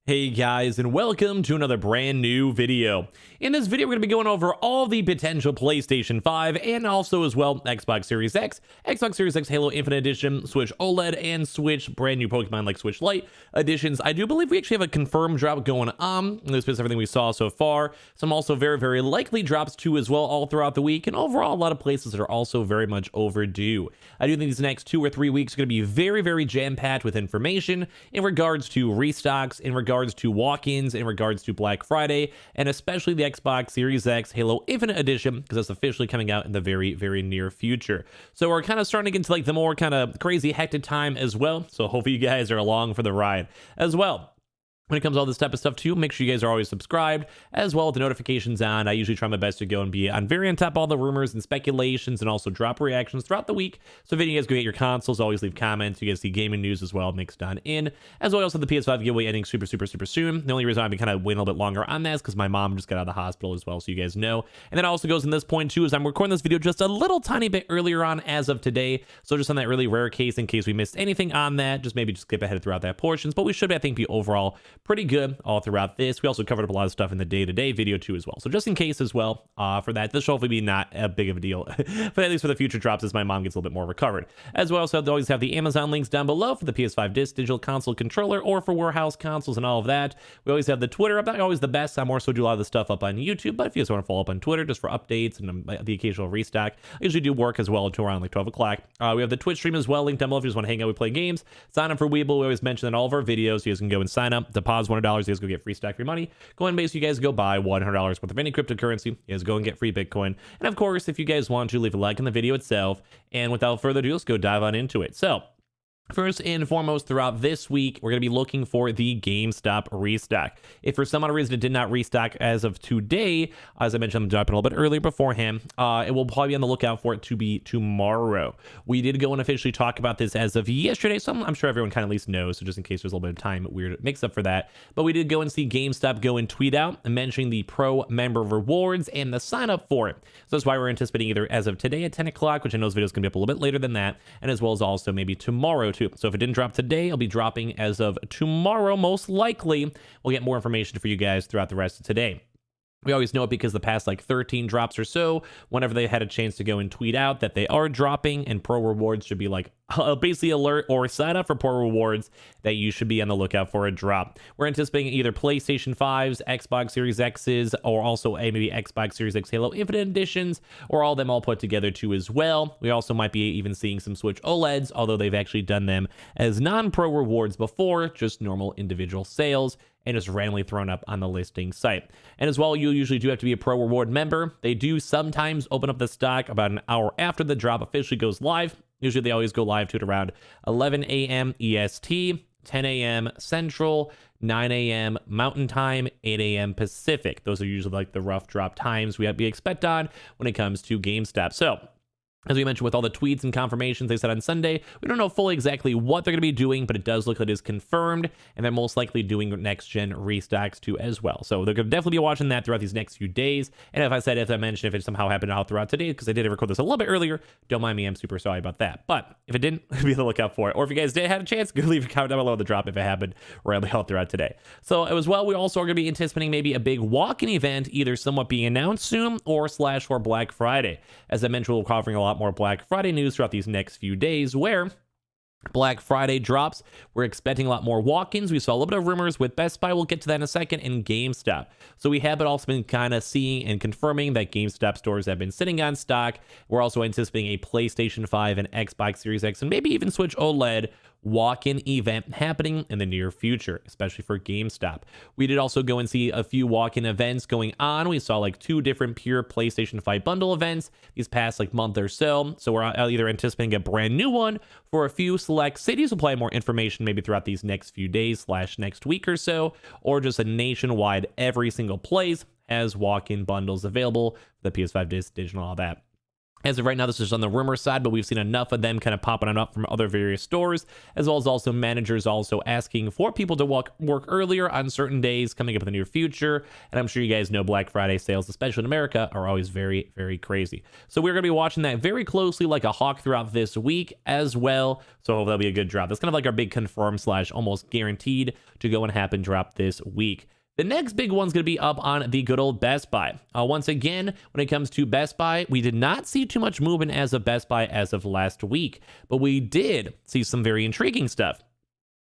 Hey guys, and welcome to another brand new video. In this video, we're going to be going over all the potential PlayStation 5 and also as well Xbox Series X, Xbox Series X Halo Infinite Edition, Switch OLED, and Switch brand new Pokemon like Switch Lite editions. I do believe we actually have a confirmed drop going on. This is everything we saw so far. Some also very likely drops too as well all throughout the week, and overall a lot of places that are also very much overdue. I do think these next 2 or 3 weeks are going to be very jam-packed with information in regards to restocks, in regards to walk-ins, in regards to Black Friday, and especially the Xbox Series X Halo Infinite Edition, because that's officially coming out in the very near future. So we're kind of starting to get into like the more kind of crazy hectic time as well, so hopefully you guys are along for the ride as well. When it comes to all this type of stuff too, make sure you guys are always subscribed, as well with the notifications on. I usually try my best to go and be on top of all the rumors and speculations, and also drop reactions throughout the week. So if you guys go get your consoles, always leave comments. You guys see gaming news as well mixed on in. As well, also the PS5 giveaway ending super soon. The only reason I've been kind of waiting a little bit longer on that is because my mom just got out of the hospital as well, so you guys know. And then also goes in this point too, is I'm recording this video just a little tiny bit earlier on as of today. So just on that really rare case, in case we missed anything on that, maybe just skip ahead throughout that portions. But we should, I think, be overall pretty good all throughout this. We also covered up a lot of stuff in the day-to-day video too as well. So just in case as well, for that, this will hopefully be not a big of a deal, but at least for the future drops as my mom gets a little bit more recovered. As well, so always have the Amazon links down below for the PS5 Digital Console Controller or for warehouse consoles and all of that. We always have the Twitter up, not always the best. I more so do a lot of the stuff up on YouTube, but if you guys want to follow up on Twitter just for updates and the occasional restock, I usually do work as well until around like 12 o'clock. We have the Twitch stream as well, linked down below if you just want to hang out, we play games. Sign up for Weeble. We always mention in all of our videos. You guys can go and sign up, deposit $100. You guys go get free stack free money. Coinbase, you guys go buy $100 worth of any cryptocurrency. You guys go and get free Bitcoin. And of course, if you guys want to, leave a like on the video itself. And without further ado, let's go dive on into it. So first and foremost, throughout this week, we're going to be looking for the GameStop restock. If for some other reason it did not restock as of today, as I mentioned, I'm dropping a little bit earlier beforehand, it will probably be on the lookout for it to be tomorrow. We did go and officially talk about this as of yesterday, so I'm sure everyone kind of at least knows, so just in case there's a little bit of time weird mix up for that. But we did go and see GameStop go and tweet out mentioning the pro member rewards and the sign up for it. So that's why we're anticipating either as of today at 10 o'clock, which I know this video is going to be up a little bit later than that, and as well as also maybe tomorrow too. So if it didn't drop today, it'll be dropping as of tomorrow, most likely. We'll get more information for you guys throughout the rest of today. We always know it because the past like 13 drops or so, whenever they had a chance to go and tweet out that they are dropping, and pro rewards should be like basically alert or sign up for pro rewards that you should be on the lookout for a drop. We're anticipating either PlayStation 5s, Xbox Series X's, or also maybe Xbox Series X Halo Infinite Editions, or all of them all put together too as well. We also might be even seeing some Switch OLEDs, although they've actually done them as non-pro rewards before, just normal individual sales, and just randomly thrown up on the listing site. And as well, you usually do have to be a pro reward member. They do sometimes open up the stock about an hour after the drop officially goes live. Usually they always go live to it around 11 a.m. EST, 10 a.m. Central, 9 a.m. Mountain Time, 8 a.m. Pacific. Those are usually like the rough drop times we expect on when it comes to GameStop. So as we mentioned with all the tweets and confirmations they said on Sunday, we don't know fully exactly what they're going to be doing, but it does look like it is confirmed, and they're most likely doing next-gen restocks too as well. So they're going to definitely be watching that throughout these next few days. And if I mentioned, if it somehow happened out throughout today, because I did record this a little bit earlier, don't mind me, I'm super sorry about that. But if it didn't, be on the lookout for it. Or if you guys did have a chance, go leave a comment down below the drop if it happened randomly all throughout today. So as well, we also are going to be anticipating maybe a big walk-in event, either somewhat being announced soon or / for Black Friday. As I mentioned, we're covering a lot more Black Friday news throughout these next few days, where Black Friday drops. We're expecting a lot more walk-ins. We saw a little bit of rumors with Best Buy. We'll get to that in a second, and GameStop. So we have also been kind of seeing and confirming that GameStop stores have been sitting on stock. We're also anticipating a PlayStation 5 and Xbox Series X and maybe even Switch OLED walk-in event happening in the near future, especially for GameStop. We did also go and see a few walk-in events going on. We saw like 2 different pure PlayStation 5 bundle events these past like month or so. So we're either anticipating a brand new one for a few select cities. We'll play more information maybe throughout these next few days / next week or so, or just a nationwide every single place has walk-in bundles available for the PS5 Digital and all that. As of right now, this is on the rumor side, but we've seen enough of them kind of popping up from other various stores, as well as also managers also asking for people to work earlier on certain days coming up in the near future. And I'm sure you guys know Black Friday sales, especially in America, are always very, very crazy. So we're going to be watching that very closely like a hawk throughout this week as well. So hopefully that'll be a good drop. That's kind of like our big confirm / almost guaranteed to go and happen drop this week. The next big one's going to be up on the good old Best Buy. Once again, when it comes to Best Buy, we did not see too much movement as of Best Buy as of last week, but we did see some very intriguing stuff.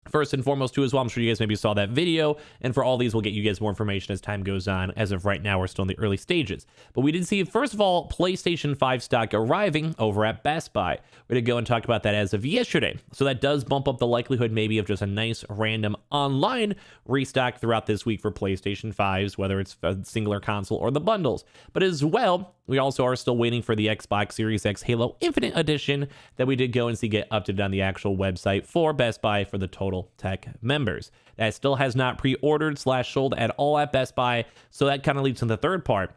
First and foremost, too, as well, I'm sure you guys maybe saw that video, and for all these, we'll get you guys more information as time goes on. As of right now, we're still in the early stages. But we did see, first of all, PlayStation 5 stock arriving over at Best Buy. We're going to go and talk about that as of yesterday. So that does bump up the likelihood maybe of just a nice random online restock throughout this week for PlayStation 5s, whether it's a singular console or the bundles. But as well, we also are still waiting for the Xbox Series X Halo Infinite Edition that we did go and see get updated on the actual website for Best Buy for the Total Tech members. That still has not pre-ordered / sold at all at Best Buy, so that kind of leads to the third part.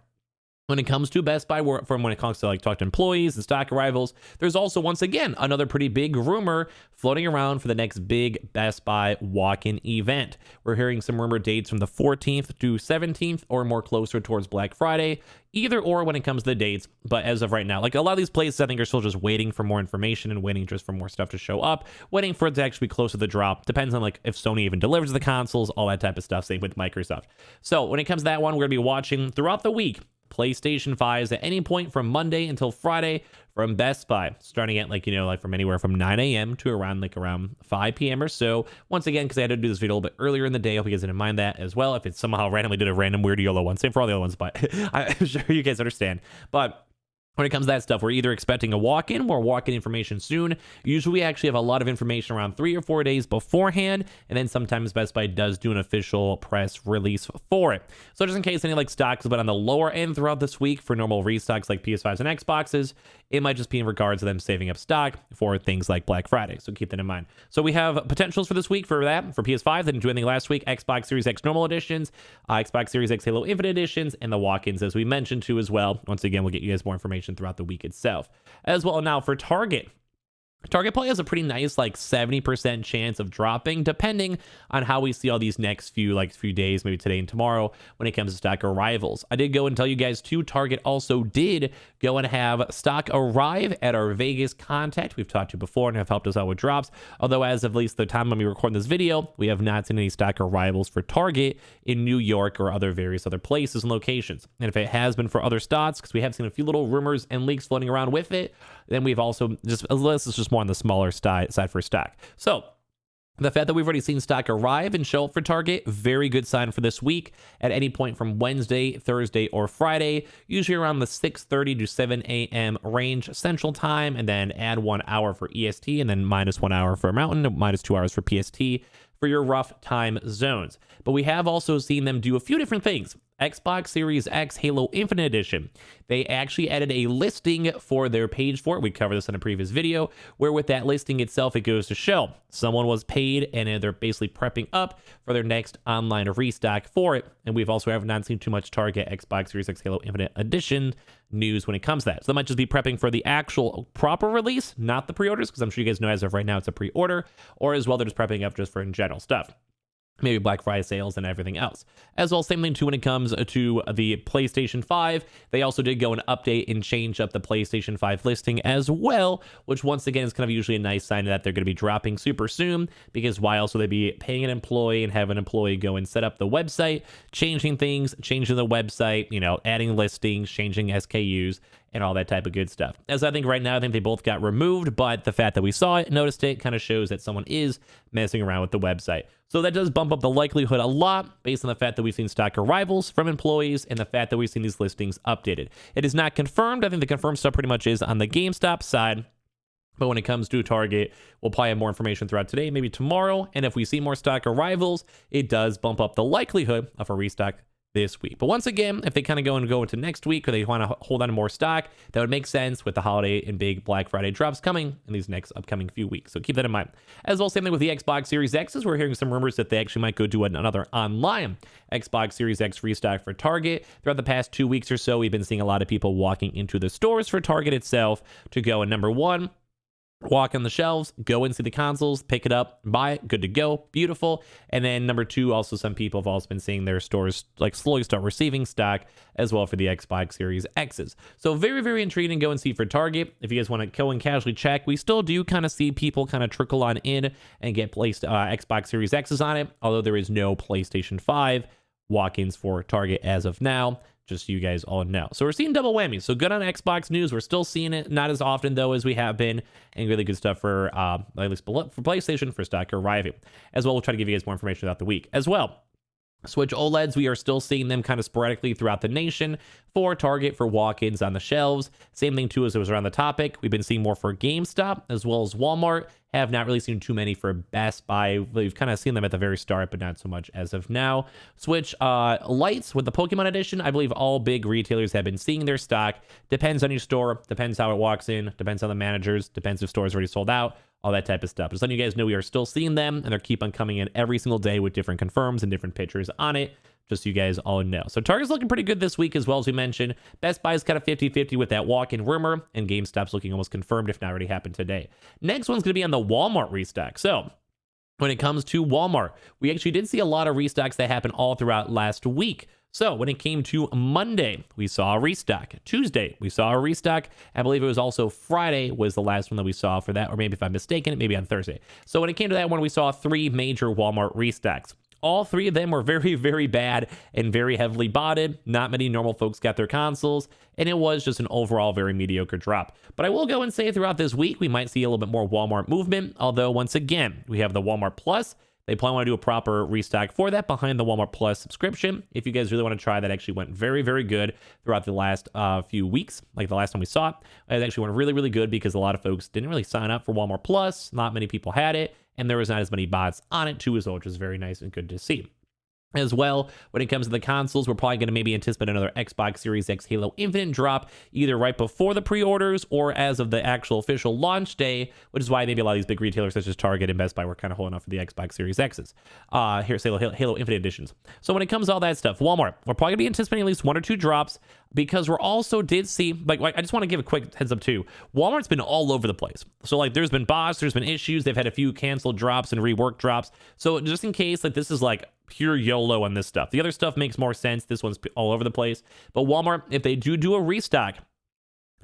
When it comes to Best Buy, from when it comes to like talk to employees and stock arrivals, there's also once again another pretty big rumor floating around for the next big Best Buy walk-in event. We're hearing some rumored dates from the 14th to 17th or more closer towards Black Friday, either or when it comes to the dates. But as of right now, like a lot of these places I think are still just waiting for more information and waiting just for more stuff to show up, waiting for it to actually be close to the drop. Depends on like if Sony even delivers the consoles, all that type of stuff. Same with Microsoft. So when it comes to that one, we're gonna be watching throughout the week PlayStation 5s at any point from Monday until Friday from Best Buy, starting at like from anywhere from 9 a.m. to around 5 p.m. or so. Once again, because I had to do this video a little bit earlier in the day, I hope you guys didn't mind that as well. If it somehow randomly did a random weird YOLO one, same for all the other ones, but I'm sure you guys understand. But when it comes to that stuff, we're either expecting a walk-in or walk-in information soon. Usually we actually have a lot of information around 3 or 4 days beforehand, and then sometimes Best Buy does do an official press release for it. So just in case any stocks have been on the lower end throughout this week for normal restocks like PS5s and Xboxes, it might just be in regards to them saving up stock for things like Black Friday. So keep that in mind. So we have potentials for this week for that. For PS5, they didn't do anything last week. Xbox Series X normal editions, Xbox Series X Halo Infinite editions, and the walk-ins as we mentioned too as well. Once again, we'll get you guys more information throughout the week itself. As well, now for Target probably has a pretty nice 70% chance of dropping, depending on how we see all these next few days, maybe today and tomorrow, when it comes to stock arrivals. I did go and tell you guys too, Target also did go and have stock arrive at our Vegas contact we've talked to before and have helped us out with drops. Although as of at least the time when we record this video, we have not seen any stock arrivals for Target in New York or various other places and locations. And if it has been for other stocks, because we have seen a few little rumors and leaks floating around with it, then we've also this is just more on the smaller side for stock. So the fact that we've already seen stock arrive and show up for Target, very good sign for this week at any point from Wednesday, Thursday, or Friday, usually around the 6:30 to 7 a.m. range Central Time, and then add 1 hour for EST, and then -1 hour for Mountain, -2 hours for PST for your rough time zones. But we have also seen them do a few different things. Xbox Series X Halo Infinite Edition. They actually added a listing for their page for it. We covered this in a previous video, where with that listing itself, it goes to show someone was paid and they're basically prepping up for their next online restock for it. And we've also have not seen too much Target Xbox Series X Halo Infinite Edition news when it comes to that. So they might just be prepping for the actual proper release, not the pre-orders, because I'm sure you guys know as of right now it's a pre-order, or as well they're just prepping up just for in general stuff. Maybe Black Friday sales and everything else. As well, same thing too when it comes to the PlayStation 5. They also did go and update and change up the PlayStation 5 listing as well, which once again is kind of usually a nice sign that they're going to be dropping super soon, because why else would they be paying an employee and have an employee go and set up the website, changing things, changing the website, adding listings, changing SKUs, and all that type of good stuff. As I think right now, I think they both got removed, but the fact that we saw it, noticed it, kind of shows that someone is messing around with the website. So that does bump up the likelihood a lot based on the fact that we've seen stock arrivals from employees and the fact that we've seen these listings updated. It is not confirmed. I think the confirmed stuff pretty much is on the GameStop side. But when it comes to Target, we'll probably have more information throughout today, maybe tomorrow. And if we see more stock arrivals, it does bump up the likelihood of a restock this week. But once again, if they kind of go into next week, or they want to hold on to more stock, that would make sense with the holiday and big Black Friday drops coming in these next upcoming few weeks. So keep that in mind. As well, same thing with the Xbox Series X's. We're hearing some rumors that they actually might go do another online Xbox Series X restock for Target. Throughout the past 2 weeks or so, we've been seeing a lot of people walking into the stores for Target itself to go, and number one, walk on the shelves, go and see the consoles, pick it up, buy it, good to go, beautiful. And then number two, also some people have also been seeing their stores like slowly start receiving stock as well for the Xbox Series X's. So very, very intriguing to go and see for Target. If you guys want to go and casually check, we still do kind of see people kind of trickle on in and get placed Xbox Series X's on it, although there is no PlayStation 5 walk-ins for Target as of now. Just so you guys all know. So we're seeing double whammies. So good on Xbox news. We're still seeing it, not as often though as we have been, and really good stuff for at least for PlayStation for stock arriving. As well, we'll try to give you guys more information throughout the week as well. Switch OLEDs, we are still seeing them kind of sporadically throughout the nation for Target for walk-ins on the shelves. Same thing too as it was around the topic. We've been seeing more for GameStop as well as Walmart. Have not really seen too many for Best Buy. We've kind of seen them at the very start, but not so much as of now. Switch lights with the Pokemon edition. I believe all big retailers have been seeing their stock. Depends on your store, depends how it walks in, depends on the managers, depends if stores already sold out, all that type of stuff. Just letting you guys know we are still seeing them, and they keep on coming in every single day with different confirms and different pictures on it, just so you guys all know. So Target's looking pretty good this week as well, as we mentioned. Best Buy's kind of 50-50 with that walk-in rumor, and GameStop's looking almost confirmed, if not already happened today. Next one's going to be on the Walmart restock. So when it comes to Walmart, we actually did see a lot of restocks that happened all throughout last week. So when it came to Monday, we saw a restock. Tuesday, we saw a restock. I believe it was also Friday was the last one that we saw for that, or maybe if I'm mistaken, maybe on Thursday. So when it came to that one, we saw 3 major Walmart restocks. All 3 of them were very, very bad and very heavily botted. Not many normal folks got their consoles, and it was just an overall very mediocre drop. But I will go and say throughout this week, we might see a little bit more Walmart movement, although once again, we have the Walmart Plus. They probably want to do a proper restock for that behind the Walmart Plus subscription. If you guys really want to try, that actually went very, very good throughout the last few weeks. Like the last time we saw it, it actually went really, really good because a lot of folks didn't really sign up for Walmart Plus. Not many people had it, and there was not as many bots on it too, as well, which is very nice and good to see. As well, when it comes to the consoles, we're probably going to maybe anticipate another Xbox Series X Halo Infinite drop, either right before the pre-orders or as of the actual official launch day, which is why maybe a lot of these big retailers such as Target and Best Buy were kind of holding off for the Xbox Series X's. Here's Halo Infinite editions. So when it comes to all that stuff, Walmart, we're probably going to be anticipating at least 1 or 2 drops, because we're also did see, like I just want to give a quick heads up too, Walmart's been all over the place. So like there's been bots, there's been issues, they've had a few canceled drops and reworked drops. So just in case, like this is like pure YOLO on this stuff. The other stuff makes more sense. This one's all over the place. But Walmart, if they do a restock,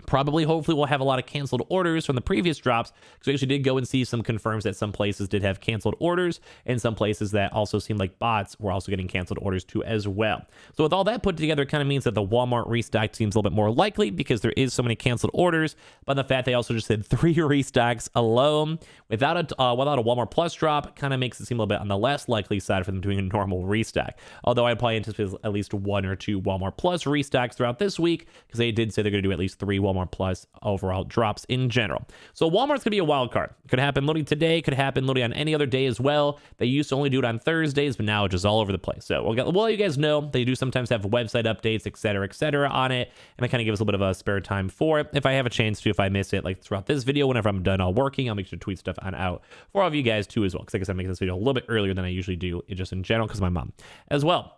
probably hopefully we'll have a lot of canceled orders from the previous drops, because we actually did go and see some confirms that some places did have canceled orders, and some places that also seemed like bots were also getting canceled orders too as well. So with all that put together, it kind of means that the Walmart restock seems a little bit more likely because there is so many canceled orders. But the fact they also just did 3 restocks alone without a Walmart Plus drop kind of makes it seem a little bit on the less likely side for them doing a normal restock. Although I'd probably anticipate at least 1 or 2 Walmart Plus restocks throughout this week, because they did say they're going to do at least 3 Walmart Plus overall drops in general. So Walmart's gonna be a wild card. Could happen literally today, could happen literally on any other day as well. They used to only do it on Thursdays, but now it's just all over the place. So we'll let you guys know. They do sometimes have website updates, etc., on it, and it kind of gives us a little bit of a spare time for it. If I have a chance to, if I miss it, like throughout this video, whenever I'm done all working, I'll make sure to tweet stuff on out for all of you guys too as well. Because like I said, I'm making this video a little bit earlier than I usually do, just in general, because of my mom as well.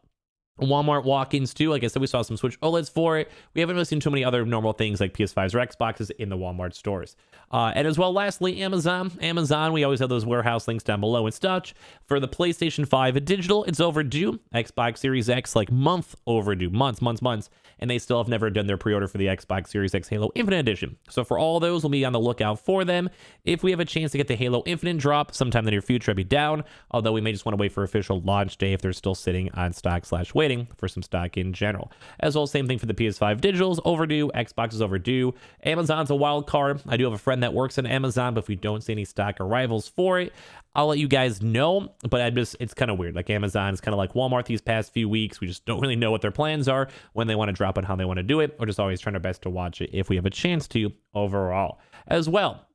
Walmart walk-ins too. Like I said, we saw some Switch OLEDs for it. We haven't really seen too many other normal things like PS5s or Xboxes in the Walmart stores. And as well, lastly, Amazon. We always have those warehouse links down below and such. For the PlayStation 5 Digital, it's overdue. Xbox Series X, like month overdue. Months. And they still have never done their pre-order for the Xbox Series X Halo Infinite Edition. So for all those, we'll be on the lookout for them. If we have a chance to get the Halo Infinite drop sometime in the near future, I'd be down. Although we may just want to wait for official launch day if they're still sitting on stock / waiting for some stock in general. As well, same thing for the PS5 Digitals, overdue. Xbox is overdue. Amazon's a wild card. I do have a friend that works on Amazon, but if we don't see any stock arrivals for it, I'll let you guys know. But it's kind of weird. Like Amazon is kind of like Walmart these past few weeks. We just don't really know what their plans are, when they want to drop it, how they want to do it. We're just always trying our best to watch it if we have a chance to overall. As well,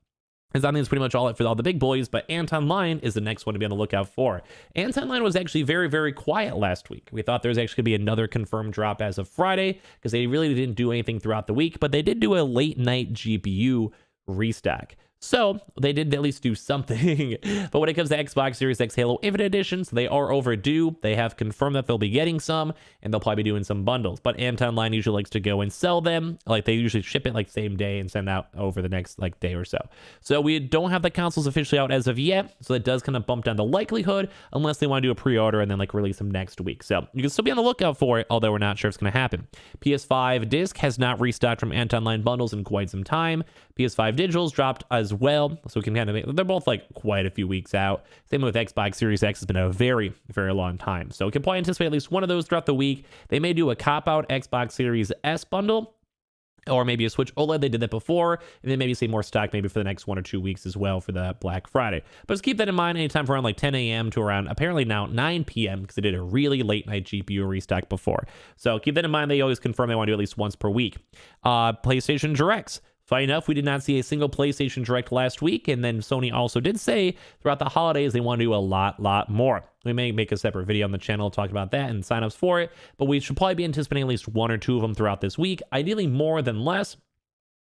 I think it's pretty much all it for all the big boys, but Anton Line is the next one to be on the lookout for. Anton Line was actually very, very quiet last week. We thought there was actually going to be another confirmed drop as of Friday because they really didn't do anything throughout the week, but they did do a late night GPU restock. So they did at least do something. But when it comes to Xbox Series X Halo Infinite Editions, they are overdue. They have confirmed that they'll be getting some, and they'll probably be doing some bundles. But Anton Line usually likes to go and sell them. Like, they usually ship it like same day and send out over the next like day or so. So we don't have the consoles officially out as of yet. So that does kind of bump down the likelihood unless they want to do a pre-order and then like release them next week. So you can still be on the lookout for it, although we're not sure if it's going to happen. PS5 disc has not restocked from Anton Line bundles in quite some time. PS5 Digital's dropped as well, so we can kind of they're both like quite a few weeks out. Same with Xbox Series X, has been a very, very long time. So we can probably anticipate at least one of those throughout the week. They may do a cop-out Xbox Series S bundle, or maybe a Switch OLED. They did that before, and then maybe see more stock maybe for the next 1 or 2 weeks as well for the Black Friday. But just keep that in mind anytime from around like 10 a.m. to around apparently now 9 p.m. because they did a really late night GPU restock before. So keep that in mind. They always confirm they want to do at least once per week. PlayStation Directs. Funny enough, we did not see a single PlayStation Direct last week, and then Sony also did say throughout the holidays they want to do a lot more. We may make a separate video on the channel talking about that and signups for it, but we should probably be anticipating at least 1 or 2 of them throughout this week, ideally more than less,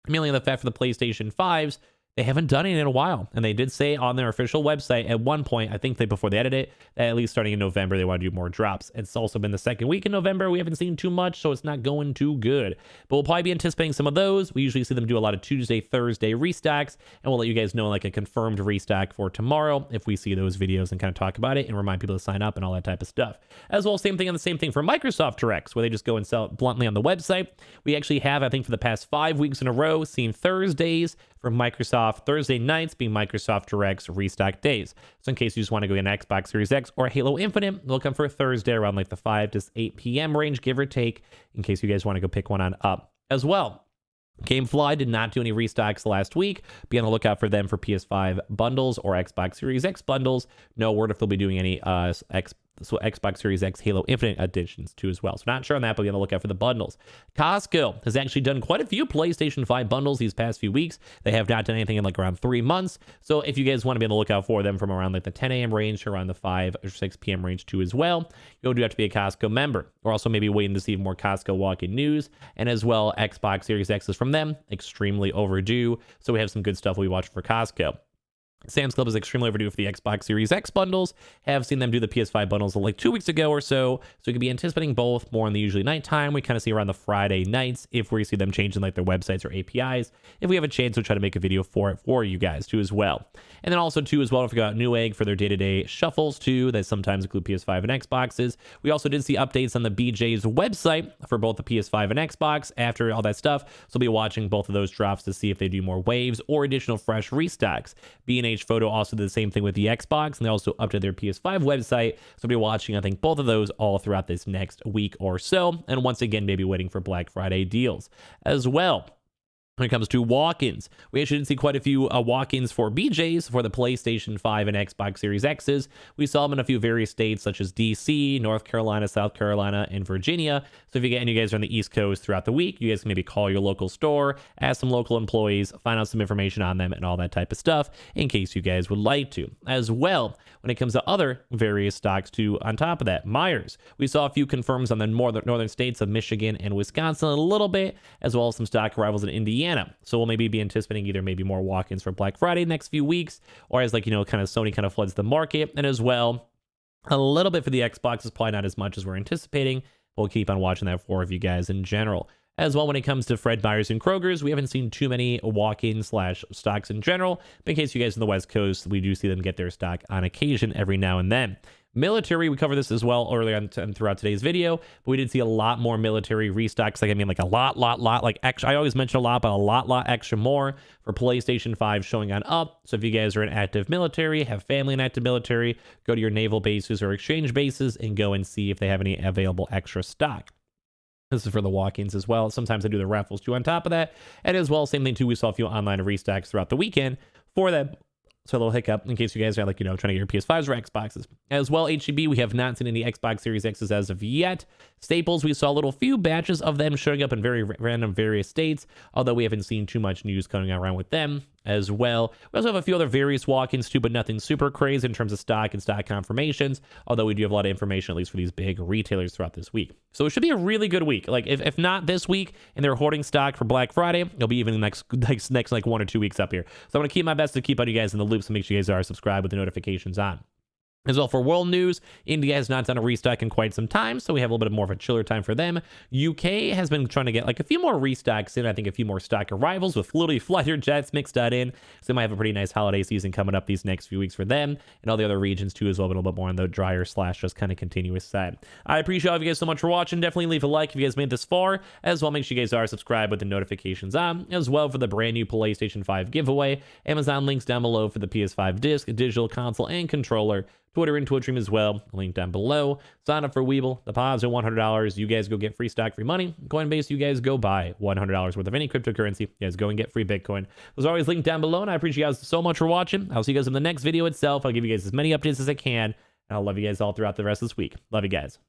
mainly the fact for the PlayStation 5s. They haven't done it in a while, and they did say on their official website at one point, I think before they edited it, that at least starting in November they want to do more drops. It's also been the second week in November. We haven't seen too much, so it's not going too good. But we'll probably be anticipating some of those. We usually see them do a lot of Tuesday, Thursday restocks, and we'll let you guys know like a confirmed restock for tomorrow if we see those videos and kind of talk about it and remind people to sign up and all that type of stuff. As well, same thing for Microsoft Directs, where they just go and sell it bluntly on the website. We actually have, I think for the past 5 weeks in a row, seen Thursdays from Microsoft, Thursday nights being Microsoft Direct's restock days. So in case you just want to go get an Xbox Series X or Halo Infinite, they'll come for Thursday around like the 5 to 8 p.m. range, give or take, in case you guys want to go pick one on up as well. Gamefly did not do any restocks last week. Be on the lookout for them for PS5 bundles or Xbox Series X bundles. No word if they'll be doing any Xbox Series X Halo Infinite editions too as well. So not sure on that, but be on the lookout for the bundles. Costco has actually done quite a few PlayStation 5 bundles these past few weeks. They have not done anything in like around 3 months. So if you guys want to be on the lookout for them from around like the 10 a.m. range to around the 5 or 6 p.m. range too as well, you'll do have to be a Costco member. We're also maybe waiting to see more Costco walk-in news, and as well Xbox Series X's from them, extremely overdue. So we have some good stuff we watch for Costco. Sam's Club is extremely overdue for the Xbox Series X bundles. Have seen them do the PS5 bundles like 2 weeks ago or so. So you could be anticipating both more in the usually nighttime. We kind of see around the Friday nights if we see them changing like their websites or APIs. If we have a chance, we'll try to make a video for it for you guys too as well. And then also too as well, don't forget Newegg for their day-to-day shuffles too. That sometimes include PS5 and Xboxes. We also did see updates on the BJ's website for both the PS5 and Xbox after all that stuff. So we'll be watching both of those drops to see if they do more waves or additional fresh restocks. B&H Photo also did the same thing with the Xbox, and they also updated their PS5 website. So we'll be watching, I think, both of those all throughout this next week or so. And once again, maybe waiting for Black Friday deals as well. When it comes to walk-ins, we actually did see quite a few walk-ins for BJ's for the PlayStation 5 and Xbox Series X's. We saw them in a few various states such as DC, North Carolina, South Carolina, and Virginia. So if you get any of you guys are on the East Coast throughout the week, you guys can maybe call your local store, ask some local employees, find out some information on them and all that type of stuff in case you guys would like to. As well, when it comes to other various stocks too, on top of that, Myers. We saw a few confirms on the northern states of Michigan and Wisconsin a little bit, as well as some stock arrivals in Indiana. So we'll maybe be anticipating either maybe more walk-ins for Black Friday next few weeks, or as like, you know, kind of Sony kind of floods the market. And as well, a little bit for the Xbox is probably not as much as we're anticipating. We'll keep on watching that for you guys in general. As well, when it comes to Fred Meyers and Kroger's, we haven't seen too many walk-in / stocks in general. But in case you guys on the West Coast, we do see them get their stock on occasion every now and then. Military, we covered this as well earlier on throughout today's video, but we did see a lot more military restocks. Like, I mean, like a lot, like extra. I always mention a lot, but a lot extra more for PlayStation 5 showing on up. So if you guys are in active military, have family in active military, go to your naval bases or exchange bases and go and see if they have any available extra stock. This is for the walk-ins as well. Sometimes I do the raffles too on top of that. And as well, same thing too, we saw a few online restocks throughout the weekend for that. So a little hiccup in case you guys are like, you know, trying to get your PS5s or Xboxes. As well, HEB, we have not seen any Xbox Series X's as of yet. Staples, we saw a few batches of them showing up in very random various states, although we haven't seen too much news coming around with them. as well. We also have a few other various walk-ins too, but nothing super crazy in terms of stock and stock confirmations, although we do have a lot of information, at least for these big retailers throughout this week. So it should be a really good week. Like if not this week and they're hoarding stock for Black Friday, it'll be even the next like 1 or 2 weeks up here. So I'm going to keep my best to keep on you guys in the loop, so make sure you guys are subscribed with the notifications on. As well, for world news, India has not done a restock in quite some time, so we have a little bit more of a chiller time for them. UK has been trying to get like a few more restocks in, I think a few more stock arrivals with literally fighter jets mixed that in, so they might have a pretty nice holiday season coming up these next few weeks for them, and all the other regions too as well, but a little bit more on the drier / just kind of continuous side. I appreciate all of you guys so much for watching. Definitely leave a like if you guys made this far, as well make sure you guys are subscribed with the notifications on, as well for the brand new PlayStation 5 giveaway. Amazon links down below for the PS5 disc, digital console, and controller. Twitter and Twitch stream as well, link down below. Sign up for Weeble. Deposit $100. You guys go get free stock, free money. Coinbase, you guys go buy $100 worth of any cryptocurrency. You guys go and get free Bitcoin. Those are always linked down below, and I appreciate you guys so much for watching. I'll see you guys in the next video itself. I'll give you guys as many updates as I can, and I'll love you guys all throughout the rest of this week. Love you guys.